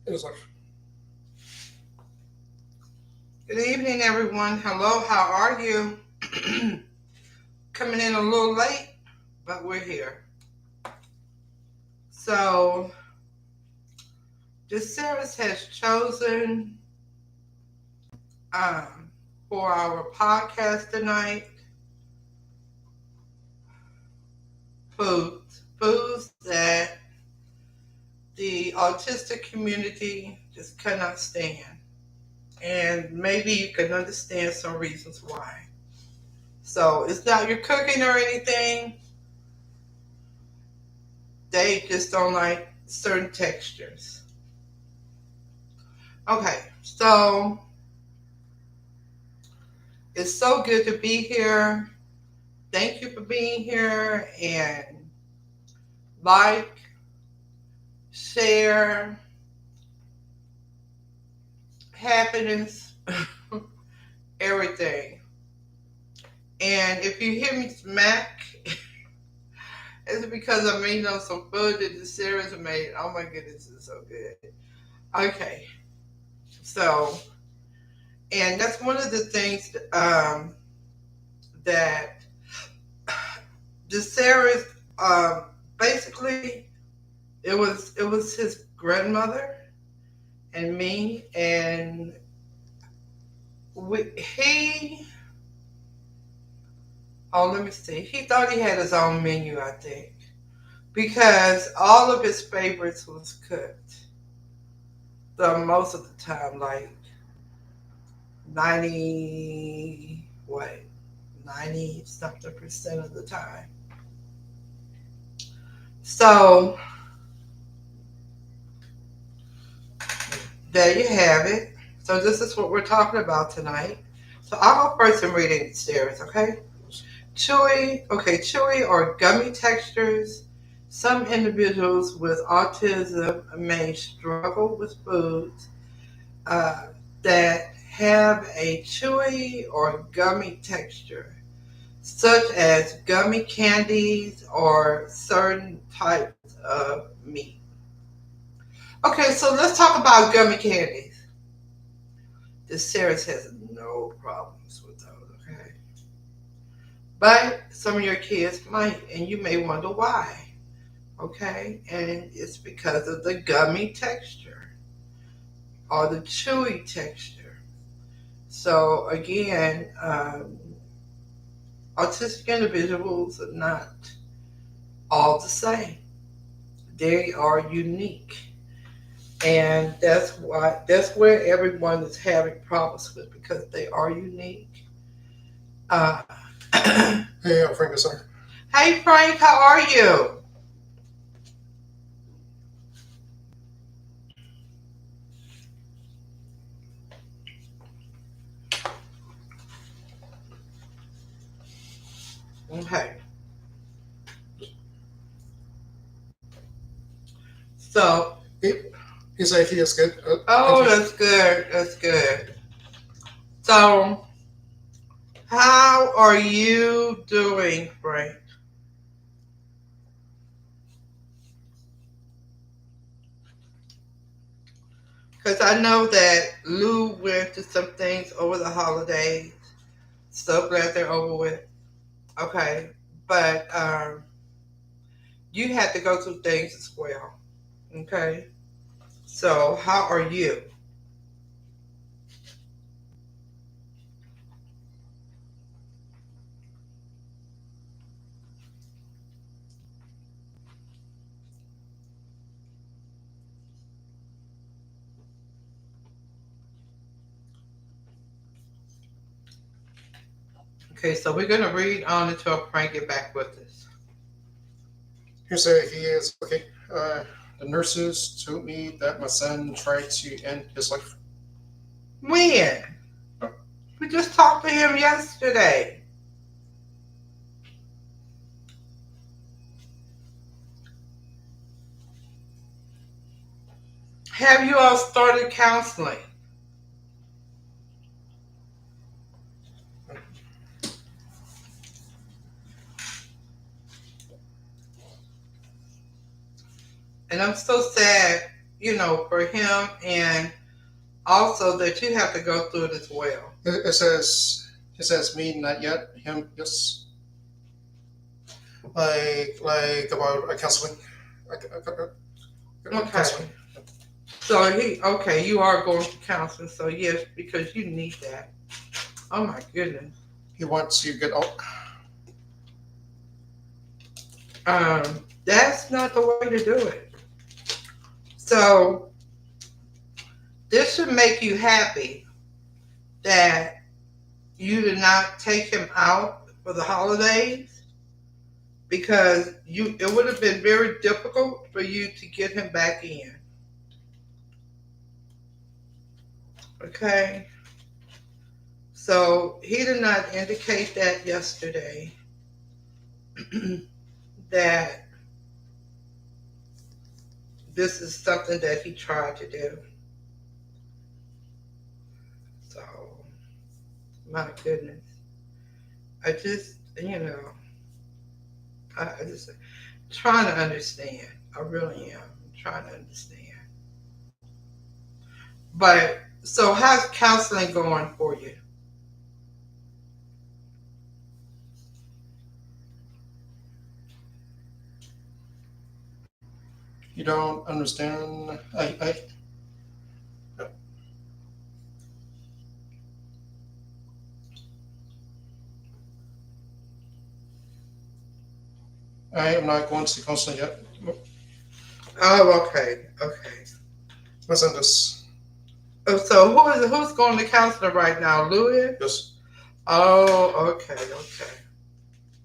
It was like, Good evening, everyone. Hello, how are you? Coming in a little late, but we're here. So, Series has chosen um, for our podcast tonight foods that the autistic community just cannot stand. And maybe you can understand some reasons why. So, it's not your cooking or anything, they just don't like certain textures. Okay, so it's so good to be here. Thank you for being here and like, share, happiness, everything. And if you hear me smack, it's because I'm eating on some food that the Sarah's made. Oh my goodness, it's so good. Okay, so, and that's one of the things that the Sarah's basically it was his grandmother and me, and he, oh, let me see, he thought he had his own menu, I think, because all of his favorites was cooked the most of the time, like 90 what 90 something percent of the time. So there you have it. So this is what we're talking about tonight. So I'll go first and read it stairs, okay? Chewy or gummy textures. Some individuals with autism may struggle with foods uh, that have a chewy or gummy texture, such as gummy candies or certain types of meat. Okay, so let's talk about gummy candies. This series has no problems with those, okay? But some of your kids might, and you may wonder why. Okay, and it's because of the gummy texture or the chewy texture. So again, autistic individuals are not all the same. They are unique, and that's where everyone is having problems with because they are unique. Uh, hey, Frank, sorry. hey Frank, how are you? Okay, so He, his IT is good. Thank oh, you. that's good. That's good. So, how are you doing, Frank? Because I know that Lou went through some things over the holidays. So glad they're over with. Okay, but you had to go through things as well. Okay, so how are you? Okay, so we're gonna read on until Frank get back with us. He said he is okay. The nurses told me that my son tried to end his life. When? Uh, We just talked to him yesterday. Have you all started counseling? And I'm so sad. for him, and also that you have to go through it as well. It says me not yet, him yes. Like about counseling, Okay. counseling. So okay, you are going to counseling, so yes, because you need that. Oh my goodness. He wants to get out. That's not the way to do it. So this should make you happy that you did not take him out for the holidays, because it would have been very difficult for you to get him back in. Okay? So he did not indicate that yesterday that this is something that he tried to do. So, my goodness. I just, I just trying to understand. I really am. I'm trying to understand. But, so how's counseling going for you? You don't understand. I am not going to counseling yet. Oh, okay. Okay. Listen this. So who's going to counseling right now? Louis? Yes. Oh, okay, okay.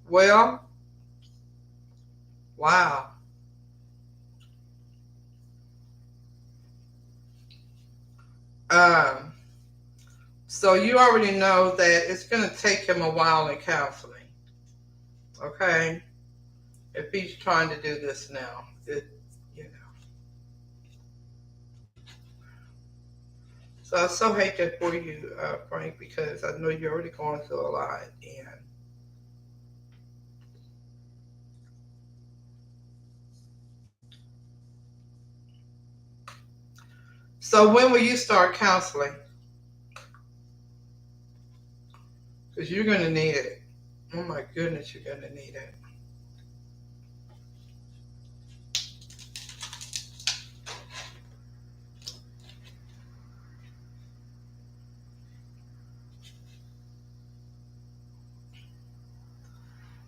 Well, wow. Um, so you already know that it's going to take him a while in counseling, okay? If he's trying to do this now, you know. So I so hate that for you, Frank, because I know you're already going through a lot. And so when will you start counseling? Because you're going to need it. Oh my goodness, you're going to need it.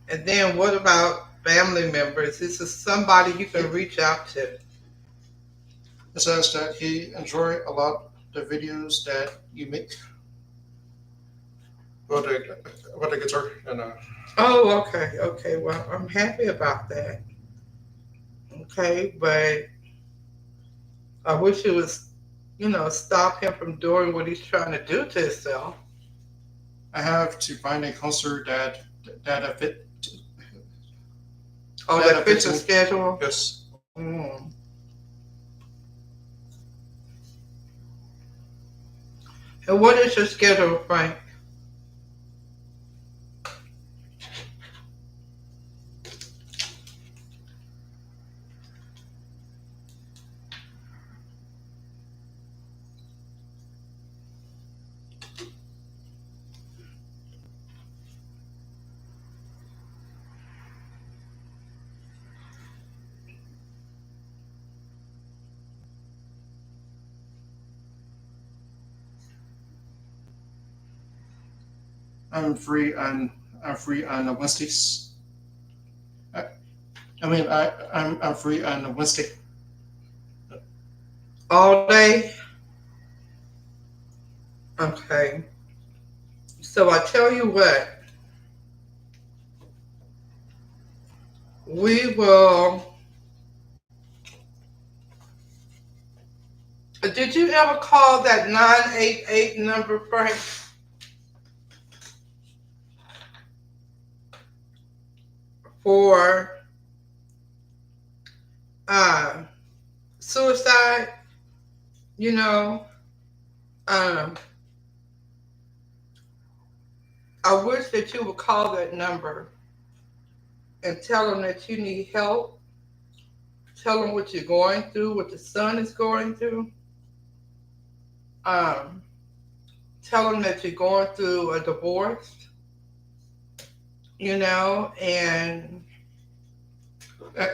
And then what about family members? This is somebody you can reach out to. It says that he enjoy a lot the videos that you make about the guitar and Oh, okay, okay. Well, I'm happy about that. Okay, but I wish it was, stop him from doing what he's trying to do to himself. I have to find a concert that fit Oh, that that fits fits your me. schedule. Yes. Mm. And what is your schedule, Frank? I'm free on Wednesdays. I, I mean I'm free on Wednesday. All day. Okay. So I tell you what, we will. Did you ever call that 988 number, Frank, for uh, suicide? You know, um, I wish that you would call that number and tell them that you need help Tell them what you're going through, what the son is going through. Um, Tell them that you're going through a divorce, and Uh,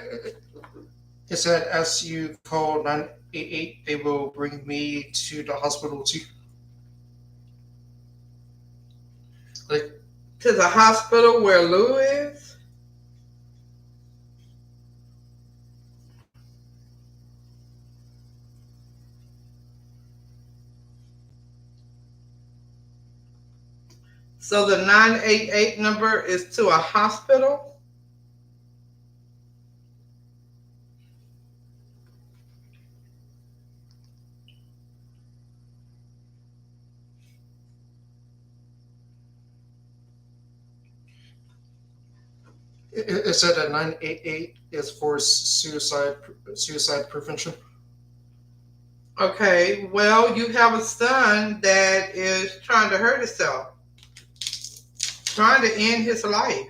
it said as you call 988, they will bring me to the hospital too. Like, to the hospital where Lou is. So the 988 number is to a hospital. it said that 988 is for suicide prevention. Okay, well, you have a son that is trying to hurt himself, trying to end his life.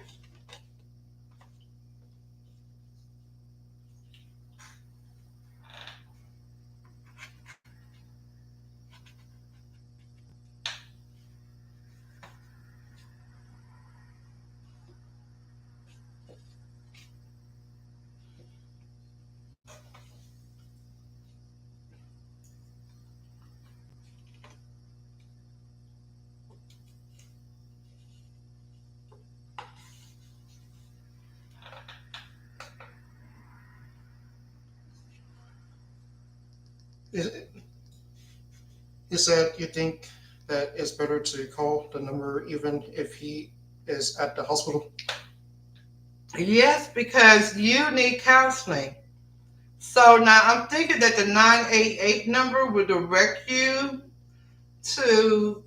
It, it said you think that it's better to call the number even if he is at the hospital. Yes, because you need counseling. So now I'm thinking that the 988 number will direct you to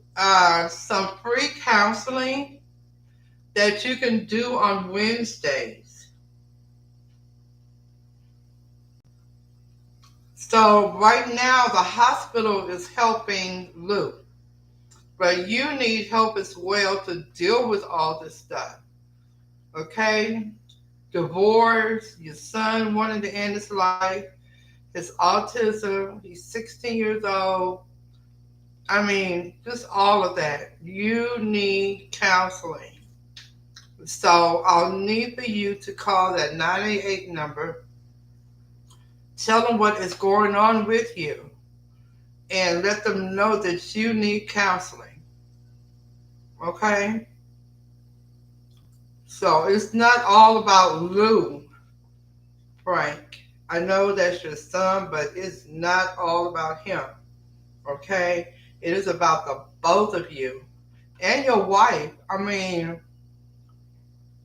some free counseling that you can do on Wednesdays. So right now the hospital is helping Lou, but you need help as well to deal with all this stuff. Okay? Divorce, your son wanting to end his life, his autism, he's 16 years old. I mean, just all of that. You need counseling. So I'll need for you to call that 988 number, tell them what is going on with you, and let them know that you need counseling. Okay? So it's not all about Lou, Frank. I know that's your son, but it's not all about him. Okay? It is about the both of you and your wife. I mean,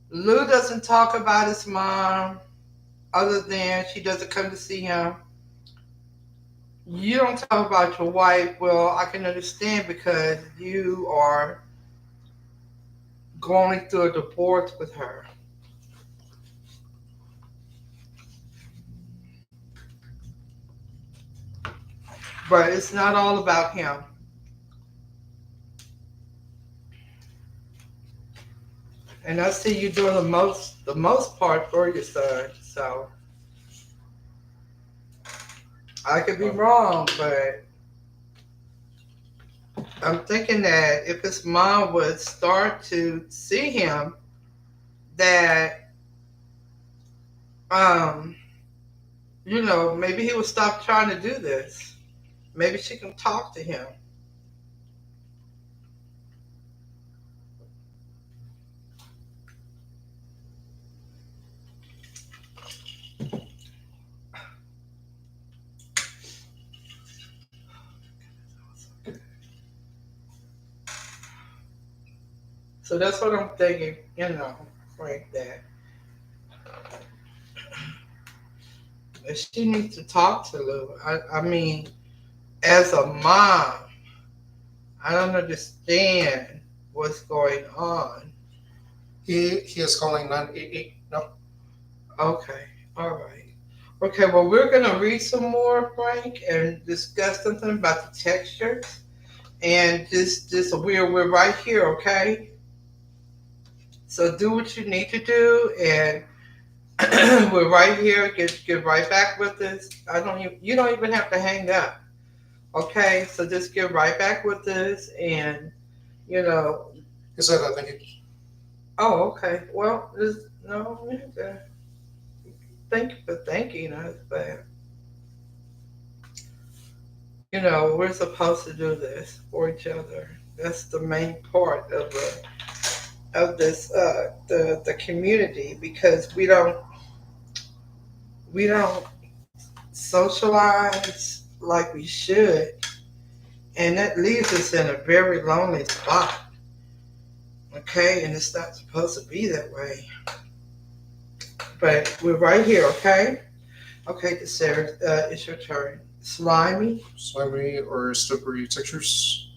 Lou doesn't talk about his mom other than she doesn't come to see him. You don't talk about your wife. Well, I can understand because you are going through a divorce with her. But it's not all about him. And I see you doing the most part for your son. So I could be wrong, but I'm thinking that if his mom would start to see him, that um, maybe he would stop trying to do this. Maybe she can talk to him. So that's what I'm thinking, like that. She needs to talk to Lou. I mean, as a mom, I don't understand what's going on. He is calling 988. No. Okay, all right. Okay, well, we're going to read some more, Frank, and discuss something about the textures. And just we're right here, okay? So do what you need to do, and We're right here. Get right back with us. You don't even have to hang up. Okay, so just get right back with us, and you know. He said, I think Oh, okay. Well, just no. Thank you for thanking us, but we're supposed to do this for each other. That's the main part of this the community, because we don't socialize like we should, and that leaves us in a very lonely spot. Okay, and it's not supposed to be that way. But we're right here. Okay. Okay, Sarah, it's your turn. Slimy. slimy or slippery textures.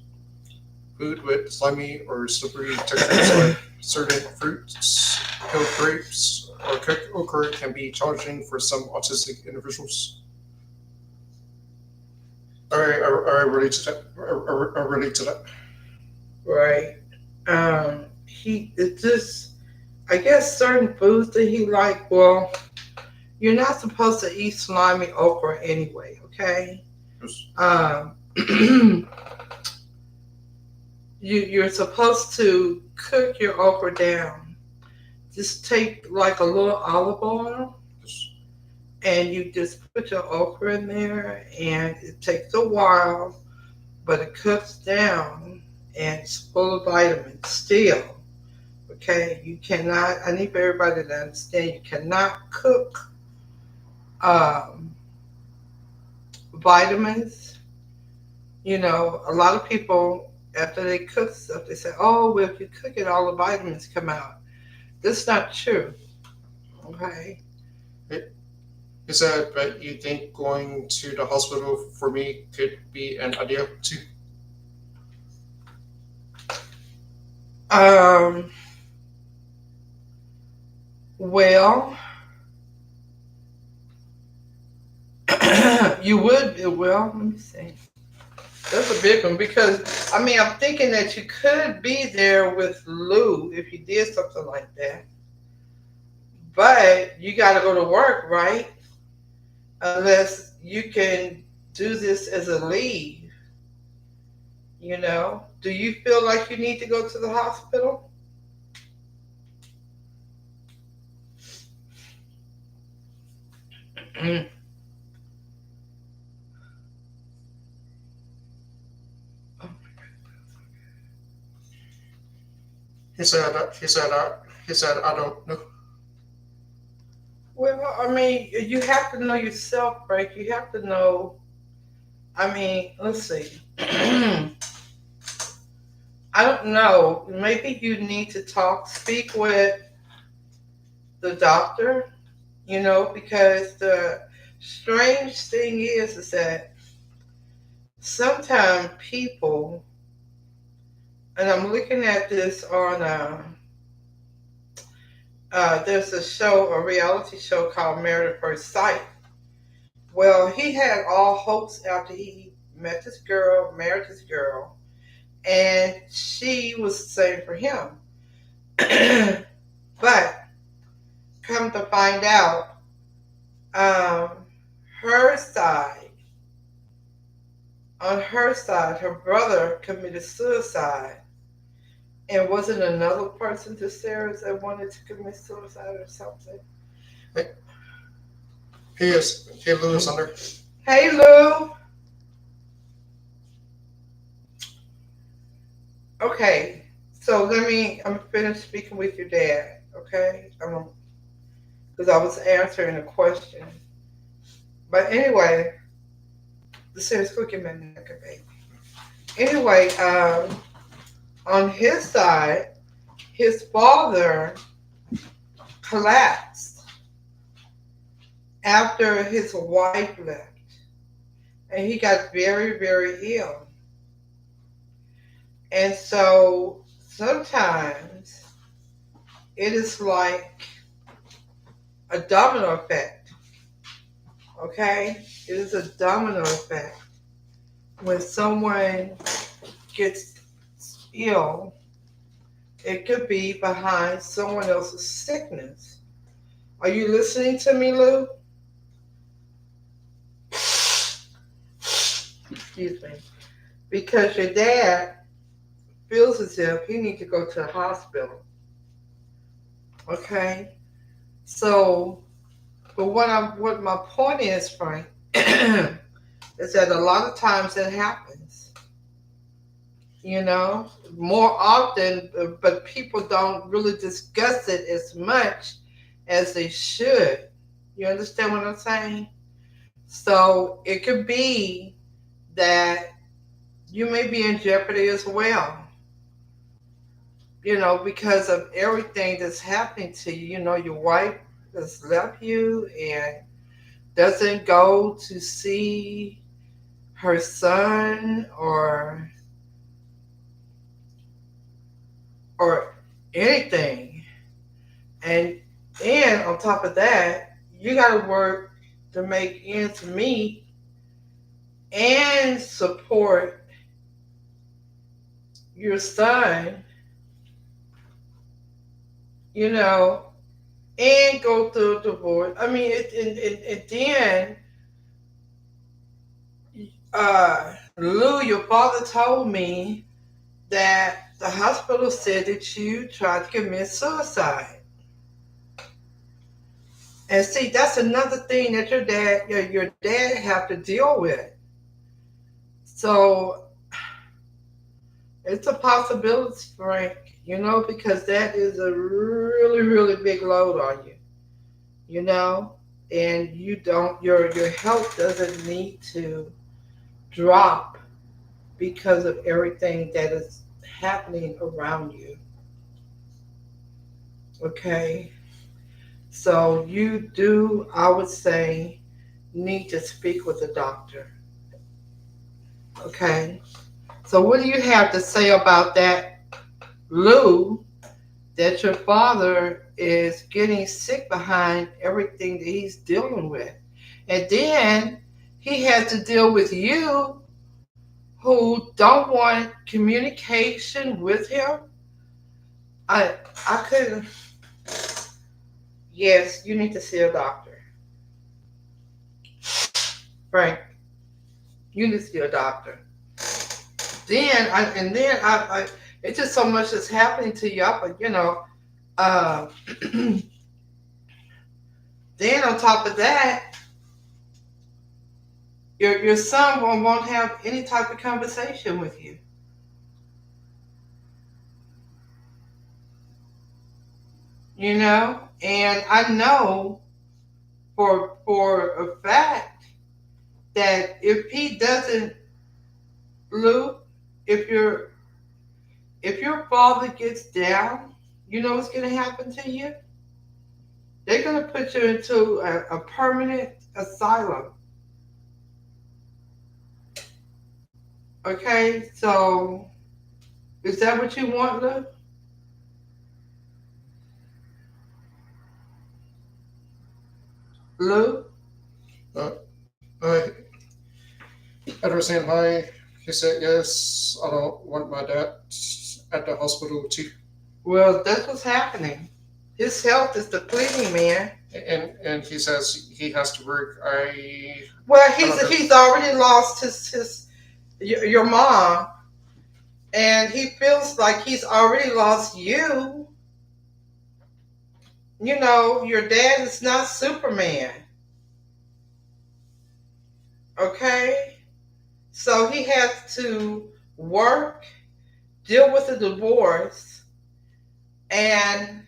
Food with slimy or slippery textures like certain fruits, peeled grapes, or cooked okra can be challenging for some autistic individuals. I relate to that. I relate to that. Right. He it just I guess certain foods that he like. Well, you're not supposed to eat slimy okra anyway. Okay. Yes. You're supposed to cook your okra down. Just take like a little olive oil, Yes. and you just put your okra in there, and it takes a while, but it cooks down, and it's full of vitamins still. Okay, you cannot. I need for everybody to understand. You cannot cook um, vitamins. A lot of people after they cook stuff, they say, "Oh, well, if you cook it, all the vitamins come out." That's not true. Okay. He said, but you think going to the hospital for me could be an idea too? Um. Well, you would. Well, let me see. That's a big one because I'm thinking that you could be there with Lou if you did something like that, but you got to go to work, right? Unless you can do this as a leave. Do you feel like you need to go to the hospital? He said, I don't know. Well, you have to know yourself, Frank. You have to know. Let's see. I don't know. Maybe you need to speak with the doctor, because the strange thing is that sometimes people, and I'm looking at this on there's a reality show called Married at First Sight. Well, he had all hopes after he met this girl, married this girl, and she was the same for him. But come to find out, um, her side, on her side, her brother committed suicide. And wasn't another person to Sarah that wanted to commit suicide or something? Hey, hey, Lewis under. Hey, Lou. Okay, so I'm finished speaking with your dad, okay? Because I was answering a question. But anyway, the Sarah's cooking my neck, baby. Anyway, on his side, his father collapsed after his wife left, and he got very, very ill. And so sometimes it is like a domino effect, okay? It is a domino effect. When someone gets ill, it could be behind someone else's sickness. Are you listening to me, Lou? Excuse me. Because your dad feels as if he needs to go to the hospital. Okay? So, but what my point is, Frank, is that a lot of times it happens. You know, more often, but people don't really discuss it as much as they should. You understand what I'm saying? So it could be that you may be in jeopardy as well, you know, because of everything that's happening to you. You know, your wife has left you and doesn't go to see her son or anything. And on top of that, you gotta work to make ends meet and support your son, you know, and go through a divorce. I mean, and then, Lou, your father told me that the hospital said that you tried to commit suicide. And see, that's another thing that your dad have to deal with. So it's a possibility, Frank, you know, because that is a really, really big load on you, you know, and you don't, your health doesn't need to drop because of everything that is happening around you. Okay. So you do, I would say, need to speak with a doctor. Okay. So what do you have to say about that, Lou, that your father is getting sick behind everything that he's dealing with? And then he has to deal with you who don't want communication with him. I couldn't. Yes, you need to see a doctor. Frank, you need to see a doctor. Then it's just so much that's happening to you. You know, uh, then on top of that, your son won't have any type of conversation with you. You know, and I know for a fact that if he doesn't, Lou, if your father gets down, you know what's going to happen to you? They're going to put you into a permanent asylum. Okay, so is that what you want, Lou? Lou? Uh, I understand why he said yes. I don't want my dad at the hospital too. Well, that's what's happening. His health is depleting, man. And he says he has to work. Well, I don't know. he's already lost his your mom, and he feels like he's already lost you. You know, your dad is not Superman. Okay, so he has to work, deal with the divorce, and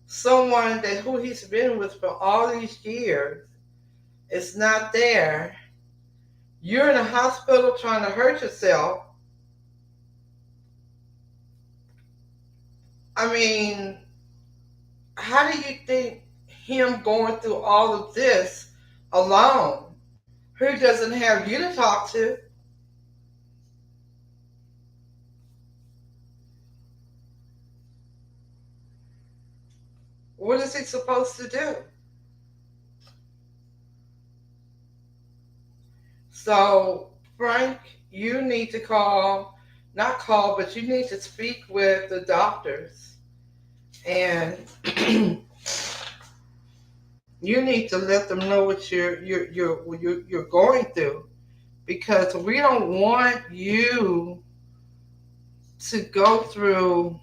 someone that who he's been with for all these years is not there. You're in a hospital trying to hurt yourself. I mean, how do you think him going through all of this alone, who doesn't have you to talk to, what is he supposed to do? So, Frank, you need to not call, but you need to speak with the doctors and You need to let them know what you're going through, because we don't want you to go through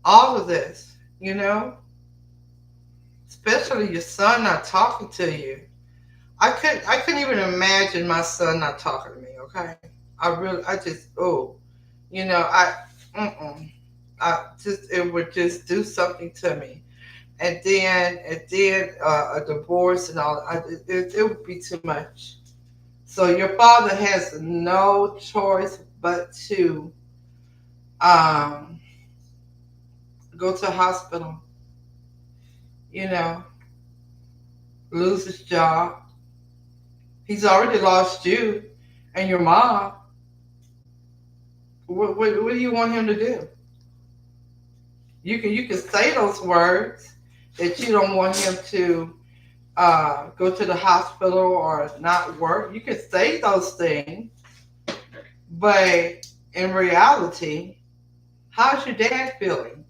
all of this, you know, especially your son not talking to you. I couldn't even imagine my son not talking to me. Okay, I just, oh, you know, mm-mm. I just, it would just do something to me. And then a divorce and all. It would be too much. So your father has no choice but to um, go to a hospital. You know, lose his job. He's already lost you and your mom. What do you want him to do? You can say those words that you don't want him to go to the hospital or not work. You can say those things, but in reality, how's your dad feeling?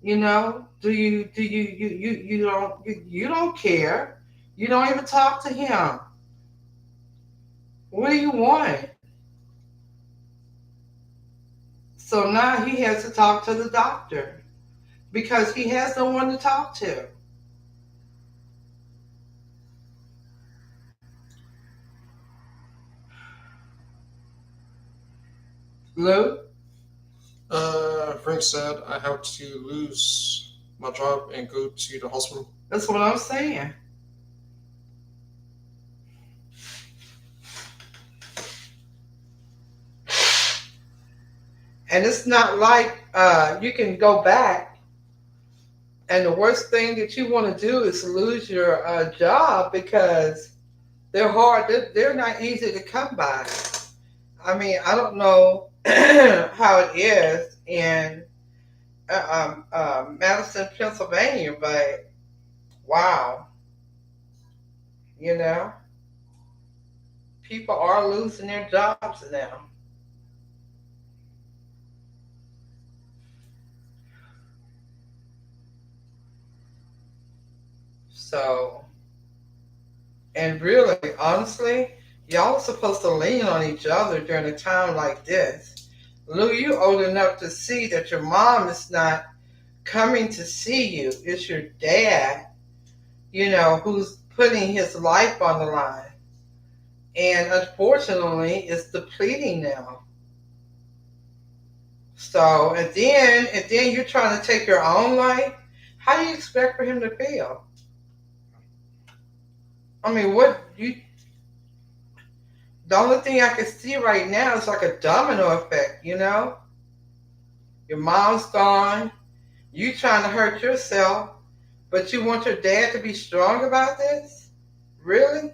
You know, you don't care. You don't even talk to him. What do you want? So now he has to talk to the doctor because he has no one to talk to. Lou, Frank said I have to lose my job and go to the hospital. that's what I'm saying. And it's not like you can go back, and the worst thing that you want to do is lose your job, because they're hard. They're not easy to come by. I mean, I don't know how it is in Madison, Pennsylvania, but wow, you know, people are losing their jobs now. So, and really, honestly, y'all are supposed to lean on each other during a time like this. Lou, you old enough to see that your mom is not coming to see you. It's your dad, you know, who's putting his life on the line. And unfortunately, it's depleting now. So, and then you're trying to take your own life. How do you expect for him to feel? I mean, what you the only thing I can see right now is like a domino effect, you know? Your mom's gone, you trying to hurt yourself, but you want your dad to be strong about this? Really?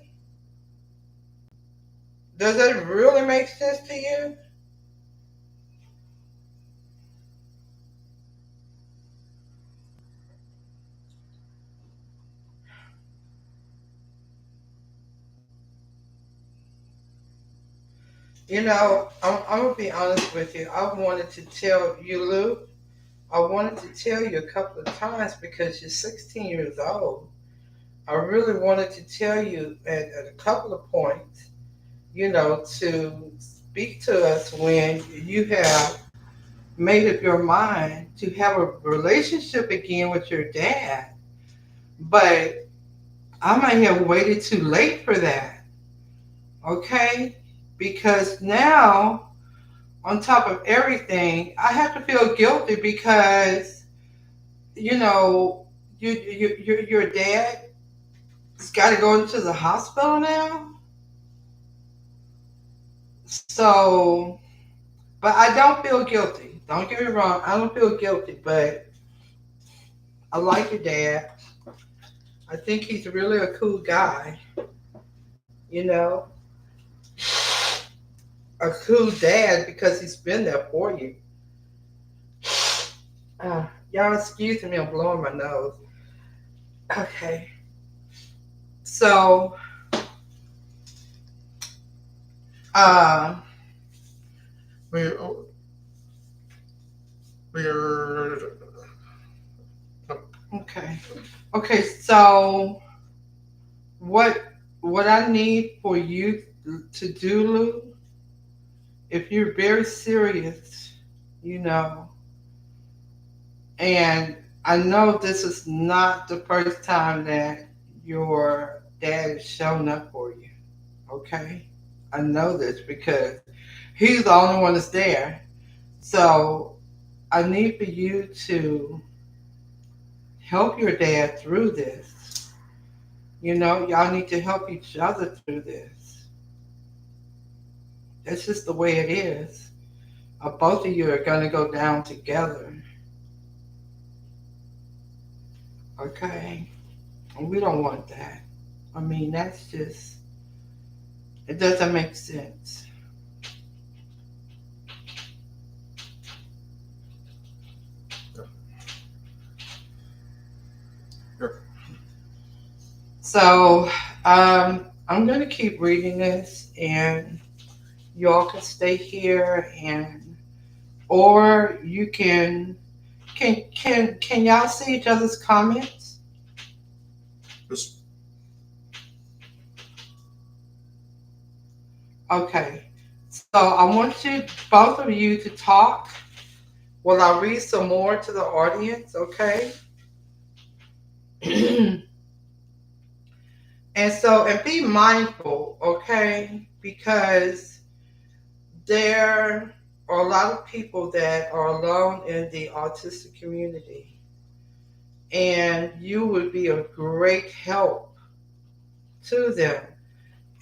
Does that really make sense to you? You know, I'm gonna be honest with you. I wanted to tell you, Lou. I wanted to tell you a couple of times because you're 16 years old. I really wanted to tell you at a couple of points, you know, to speak to us when you have made up your mind to have a relationship again with your dad. But I might have waited too late for that, okay? Because now, on top of everything, I have to feel guilty because, you know, your dad has got to go into the hospital now. So, but I don't feel guilty. Don't get me wrong. I don't feel guilty, but I like your dad. I think he's really a cool guy. You know, a cool dad because he's been there for you. Y'all excuse me, I'm blowing my nose. Okay. So, uh, We we are Okay. Okay. So what what I need for you to do, Lou, if you're very serious, you know, and I know this is not the first time that your dad has shown up for you. Okay. I know this because he's the only one that's there. So I need for you to help your dad through this. You know, y'all need to help each other through this. That's just the way it is. Both of you are going to go down together. Okay? And we don't want that. I mean, that's just, it doesn't make sense. Yeah. Yeah. So, I'm going to keep reading this, and y'all can stay here, and or you can y'all see each other's comments? Just Okay. So I want you both of you to talk while I read some more to the audience, okay? And be mindful, okay? Because there are a lot of people that are alone in the autistic community, and you would be a great help to them.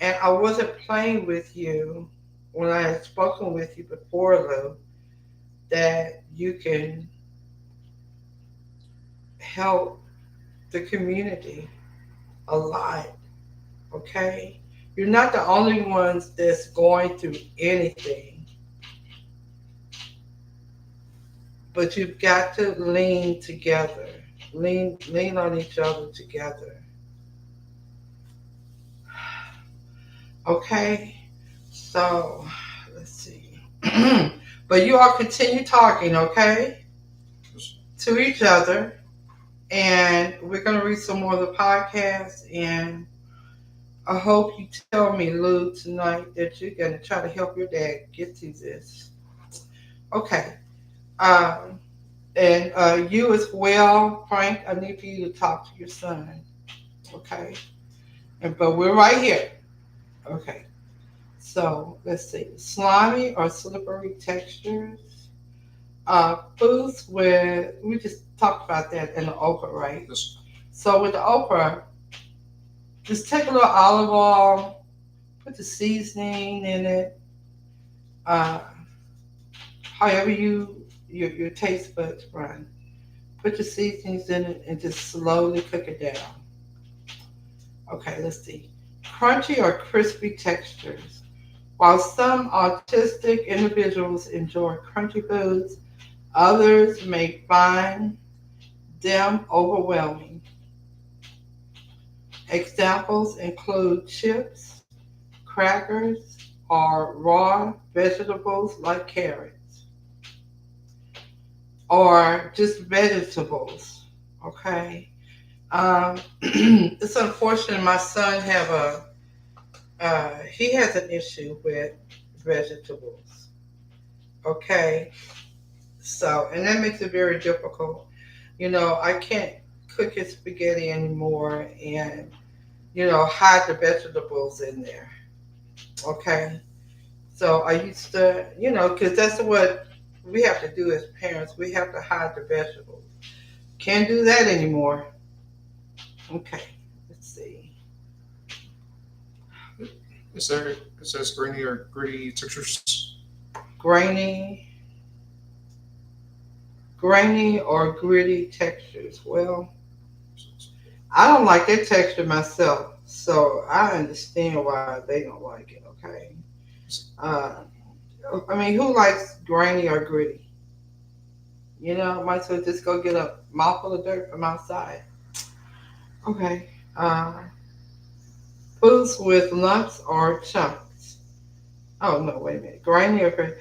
And I wasn't playing with you when I had spoken with you before, Lou, that you can help the community a lot, okay? You're not the only ones that's going through anything, but you've got to lean together, lean on each other together, okay? So let's see. But you all continue talking, okay, to each other, and we're gonna read some more of the podcast. And I hope you tell me, Lou, tonight that you're gonna try to help your dad get through this. Okay. Um, and you as well, Frank. I need for you to talk to your son. Okay. And but we're right here. Okay. So let's see. Slimy or slippery textures. Foods with we just talked about that in the okra, right? this. So with the okra, just take a little olive oil, put the seasoning in it, uh, however your taste buds run. Put your seasonings in it and just slowly cook it down. Okay, let's see. Crunchy or crispy textures. While some autistic individuals enjoy crunchy foods, others may find them overwhelming. Examples include chips, crackers, or raw vegetables like carrots, or just vegetables. Okay. It's unfortunate. My son have a he has an issue with vegetables. Okay, so and that makes it very difficult. You know, I can't cook his spaghetti anymore, and hide the vegetables in there. Okay, so I used to, because that's what we have to do as parents. We have to hide the vegetables. Can't do that anymore. Okay, let's see. Is there it says grainy or gritty textures? Grainy, grainy or gritty textures. Well, I don't like that texture myself, so I understand why they don't like it. Okay. Uh, I mean, who likes grainy or gritty? Might as well just go get a mouthful of dirt from outside. Okay. Foods with lumps or chunks. Oh no, wait a minute. Grainy or gritty.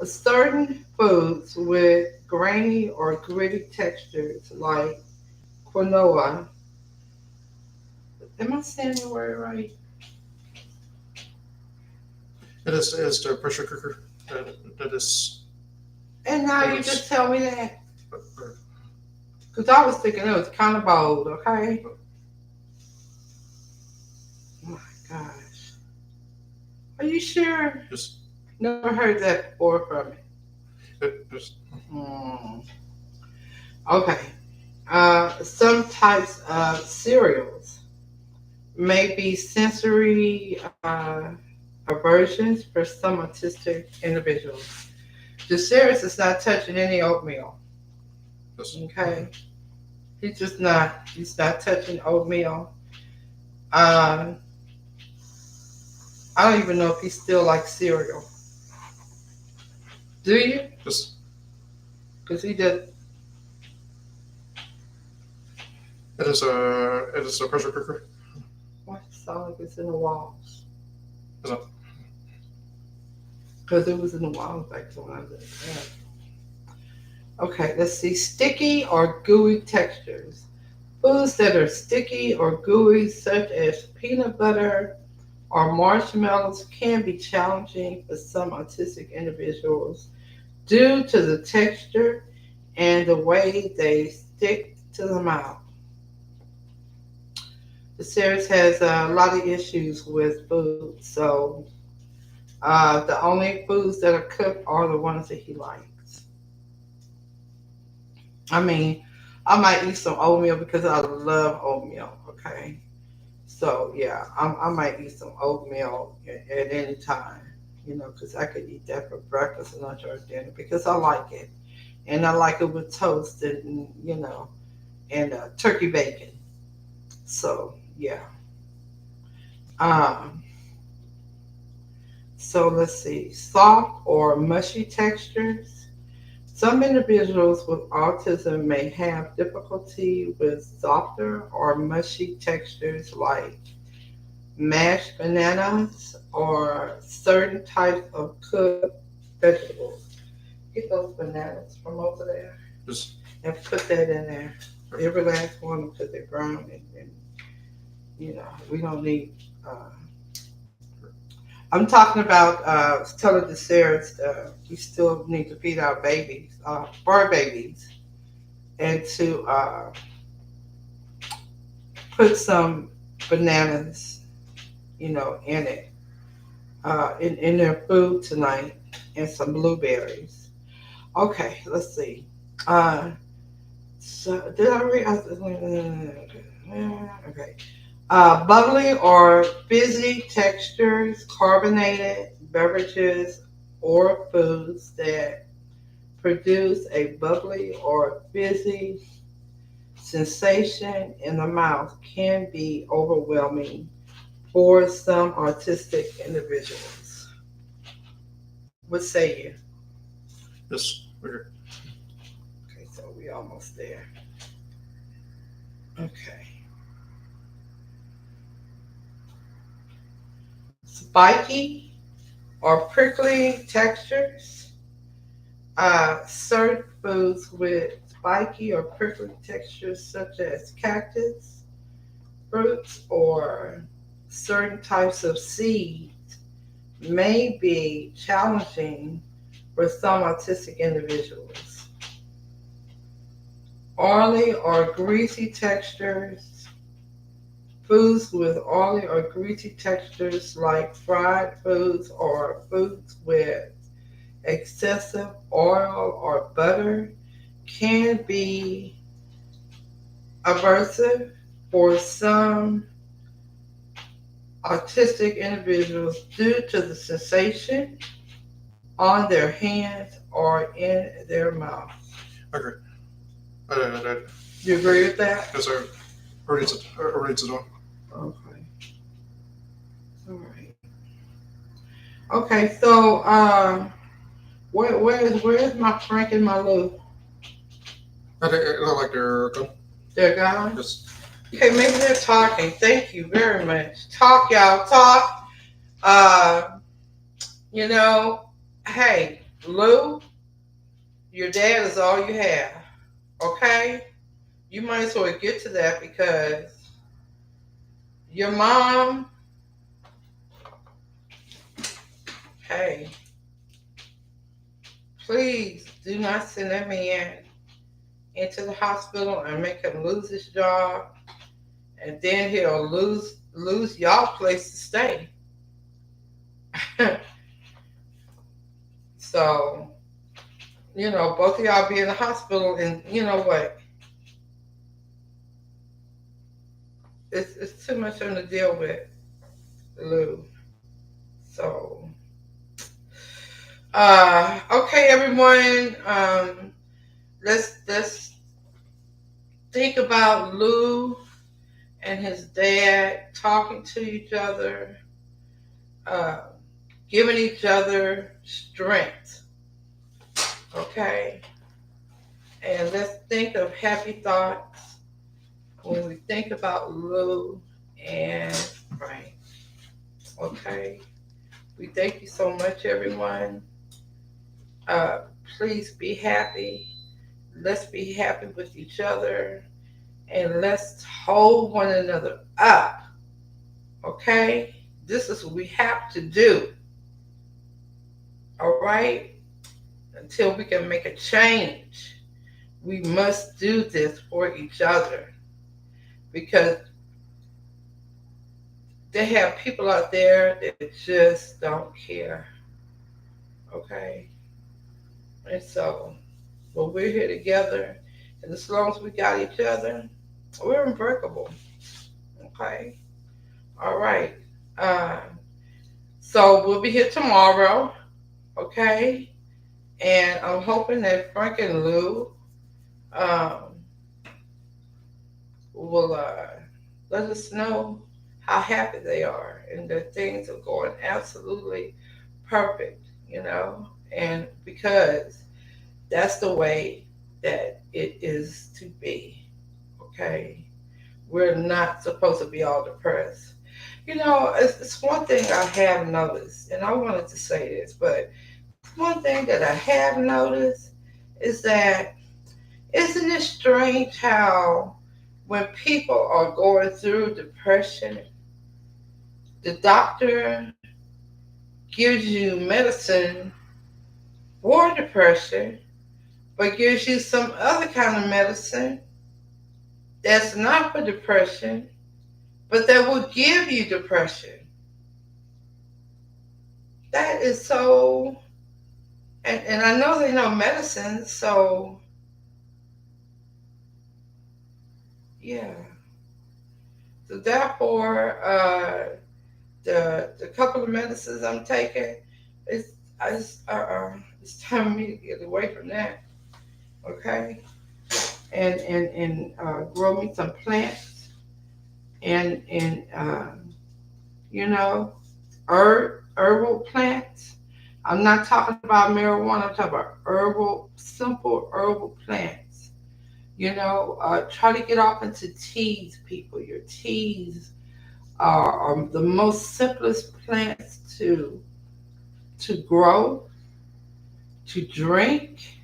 Certain foods with grainy or gritty textures, like quinoa. Am I saying the word right? It is the pressure cooker. That is. And now That you is. just tell me that. Because I was thinking it was kind of bold, okay? Oh my gosh. Are you sure? Just. Never heard that before from it. Just. Okay. Some types of cereals may be sensory aversions for some autistic individuals. The series is not touching any oatmeal. Just. Okay. He's not touching oatmeal. Um, I don't even know if he still likes cereal. Do you? Just. Because he did. It is a. It is a pressure cooker. Why does it sound like it's in the walls? Is that? Because it was in the walls back when I was there. Okay, let's see. Sticky or gooey textures. Foods that are sticky or gooey, such as peanut butter or marshmallows, can be challenging for some autistic individuals due to the texture and the way they stick to the mouth. The series has a lot of issues with food, so the only foods that are cooked are the ones that he likes. I mean, I might eat some oatmeal because I love oatmeal, okay? So, yeah, I might eat some oatmeal at any time, because I could eat that for breakfast, lunch, or dinner because I like it. And I like it with toast and turkey bacon. So, yeah. Um, so, let's see. Soft or mushy textures. Some individuals with autism may have difficulty with softer or mushy textures like mashed bananas or certain types of cooked vegetables. Get those bananas from over there Just. and put that in there. Every last one because they're brown and we don't need. I'm talking about telling the Sarahs we still need to feed our babies, fur babies, and to put some bananas, in it, in their food tonight, and some blueberries. Okay, let's see. Uh, so did I read? Okay. Bubbly or fizzy textures, carbonated beverages, or foods that produce a bubbly or fizzy sensation in the mouth can be overwhelming for some autistic individuals. What say you? Just. Okay. Okay, so we almost there. Okay. Spiky or prickly textures. Certain foods with spiky or prickly textures, such as cactus, fruits, or certain types of seeds, may be challenging for some autistic individuals. Oily or greasy textures. Foods with oily or greasy textures like fried foods or foods with excessive oil or butter can be aversive for some autistic individuals due to the sensation on their hands or in their mouth. Okay. You agree with that? Yes, sir. Already done. Okay. All right. Okay. So, where's my Frank and my Lou? I look like they're gone. They're gone. Yes. Okay, maybe they're talking. Thank you very much. Talk, y'all. Talk. Uh, hey, Lou, your dad is all you have. Okay? you might as well get to that because your mom, hey, please do not send that man into the hospital and make him lose his job, and then he'll lose y'all place to stay. So, both of y'all be in the hospital, and you know what? It's too much for him to deal with, Lou. So, okay, everyone. Let's think about Lou and his dad talking to each other, uh, giving each other strength. Okay, and let's think of happy thoughts when we think about Lou and Frank. Okay, we thank you so much, everyone. Uh, please be happy. Let's be happy with each other, and let's hold one another up. Okay, this is what we have to do. All right, until we can make a change, we must do this for each other because they have people out there that just don't care. Okay, and so, but we're here together, and as long as we got each other, we're unbreakable. Okay, all right. Uh, so we'll be here tomorrow. Okay, and I'm hoping that Frank and Lou um, will let us know how happy they are and that things are going absolutely perfect, and because that's the way that it is to be. Okay, we're not supposed to be all depressed. It's one thing I have noticed, and I wanted to say this, but one thing that I have noticed is that isn't it strange how when people are going through depression, the doctor gives you medicine for depression, but gives you some other kind of medicine that's not for depression, but that will give you depression. That is so, and I know they know medicine, so yeah. So therefore, the couple of medicines I'm taking, it's time for me to get away from that. Okay, and grow me some plants and you know herbal plants. I'm not talking about marijuana. I'm talking about herbal, simple herbal plants. Try to get off into teas, people. Your teas are the most simplest plants to grow, to drink.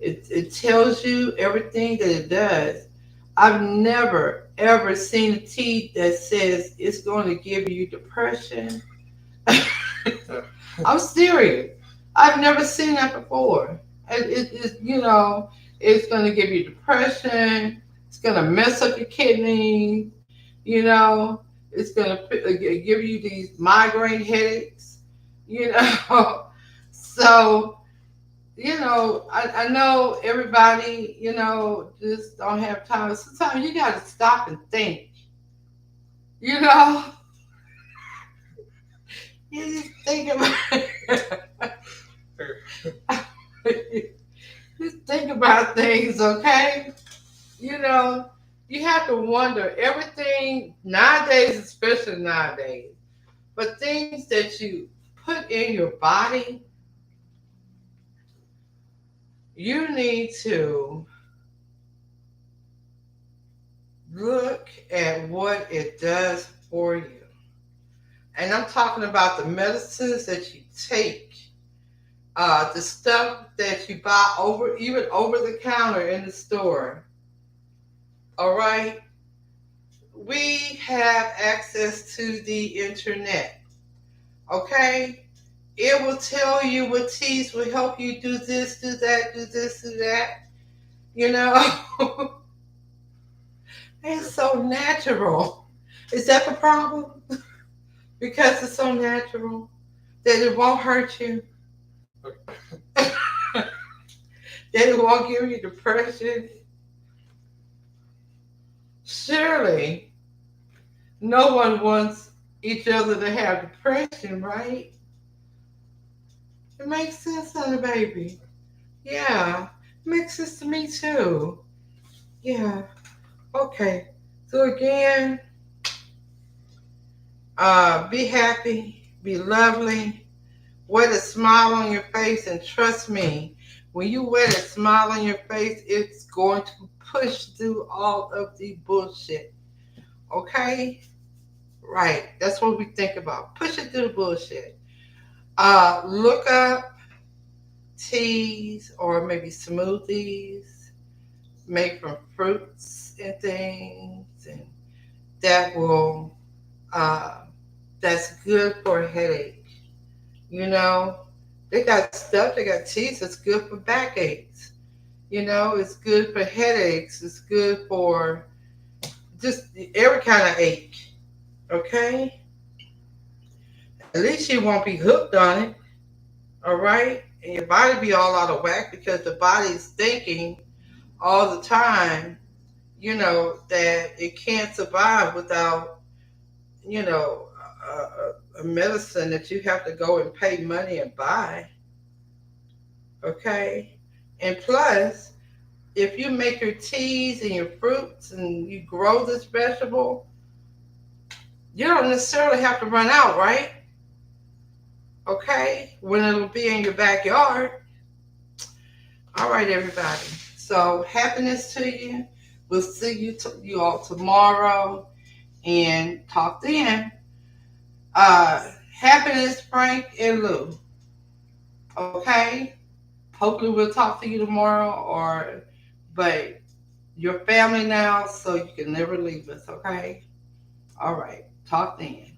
It tells you everything that it does. I've never ever seen a tea that says it's going to give you depression. I'm serious. I've never seen that before. And it's going to give you depression. It's going to mess up your kidney. It's going to give you these migraine headaches. You know, so I know everybody, just don't have time. Sometimes you got to stop and think. You know, you just think about just think about things, okay? You know, you have to wonder everything nowadays, especially nowadays, but things that you put in your body, you need to look at what it does for you. And I'm talking about the medicines that you take, the stuff that you buy even over the counter in the store. All right. We have access to the internet. Okay. It will tell you what teas will help you do this, do that, do this, do that. You know, it's so natural. Is that the problem? Because it's so natural that it won't hurt you, that it won't give you depression. Surely, no one wants each other to have depression, right? It makes sense, honey, baby. Yeah, it makes sense to me too. Yeah. Okay. So again, be happy, be lovely, wear a smile on your face, and trust me, when you wear a smile on your face, it's going to push through all of the bullshit. Okay? Right. That's what we think about. Push it through the bullshit. Look up teas or maybe smoothies made from fruits and things, and that will uh, that's good for a headache. You know, they got stuff. They got teas that's good for backaches. You know, it's good for headaches. It's good for just every kind of ache. Okay, at least you won't be hooked on it. All right, and your body be all out of whack because the body is thinking all the time. You know that it can't survive without you know a medicine that you have to go and pay money and buy. Okay, and plus if you make your teas and your fruits and you grow this vegetable, you don't necessarily have to run out, right? Okay, when it'll be in your backyard. All right, everybody. So happiness to you. We'll see you all tomorrow and talk then. Happiness, Frank and Lou. Okay. Hopefully we'll talk to you tomorrow, or but your family now, so you can never leave us. Okay. All right. Talk then.